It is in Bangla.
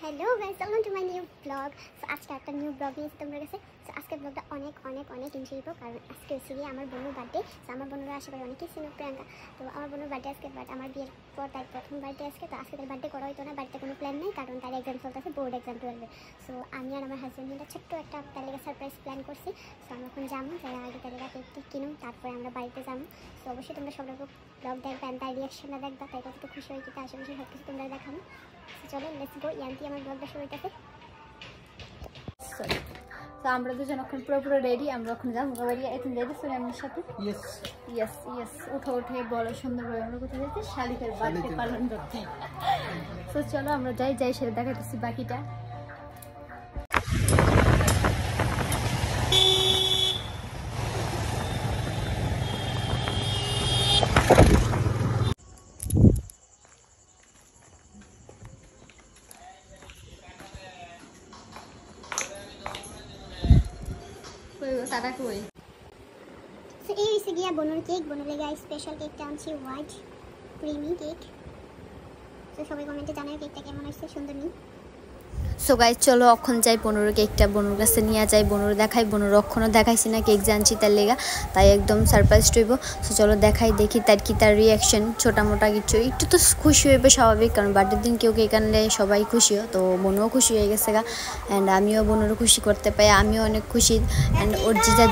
Hello guys, welcome to my new blog. So আজকে একটা নিউ ব্লগ নিয়েছি তোমাদের কাছে। সো আজকের ব্লগটা অনেক অনেক অনেক ইন্টারেস্টিং, কারণ আজকে হচ্ছে গিয়ে আমার বোনের বার্থডে। সো আমার বোনেরা আশেপাশে অনেকেই ছিল প্রিয়াঙ্কা। তো আমার বোনের বার্থডে আজকে, বাট আমার বিয়ের পর তার প্রথম বার্থডে আজকে। তো আজকে তার বার্থডে করা হইতো না, বাড়িতে কোনো প্ল্যান নেই, কারণ তার এক্সাম চলতেছে, বোর্ড এক্সাম 12-এ। সো আমি আর আমার হাজব্যান্ড মিলে ছোট্ট একটা তার লেগে সারপ্রাইজ প্ল্যান করছি। সো আমরা এখন যাবো, যাই আগে তাদের কেক কিনুম, তারপরে আমরা বাড়িতে যাবো। সো অবশ্যই তোমরা সব রকম ব্লগ দেখবে, তার রিয়াকশনটা দেখবা, তাই কতটা খুশি হয়ে কিন্তু আশেপাশে সব কিছু তোমরা দেখাবো। চলো লেটস গো। ইয়ান্তি আমার ব্লগটা শুরু হইতেছে। তো আমরা দুজন এখন পুরো রেডি। আমরা এখন যাবো বাড়ি। এখন যাইতে শুনে আমার সাথে ইয়েস উঠে বলো সুন্দরভাবে আমরা কোথায় যাইতে শালিকের বাড়িতে পালন করতে। তো চলো আমরা যাই সেটা দেখাতেছি বাকিটা। তারা কই? সো এই হচ্ছে গিয়া বনুর কেক। বনুর লেগে স্পেশাল কেকটা আনছি, হোয়াইট ক্রিমি কেক। তো সবাই কমেন্টে জানায় কেকটা কেমন হয়েছে, সুন্দর নেই? সো গাইজ চলো এখন যাই বনুর কেকটা বনুর কাছে নিয়ে যাই, বনুর দেখাই। বনুর অক্ষণও দেখাইছি না কেক জানছি তার লেগা, তাই একদম সারপ্রাইজ হইব। সো চলো দেখাই, দেখি তার রিয়াকশন। ছোটা মোটা কিছু একটু তো খুশি হইবে স্বাভাবিক, কারণ বার্থডের দিন কেউ কেক আনলে সবাই খুশি হয়। তো বনুও খুশি হয়ে গেছে গা, অ্যান্ড আমিও বনুরও খুশি করতে পাই, আমিও অনেক খুশি। অ্যান্ড ওর জিজা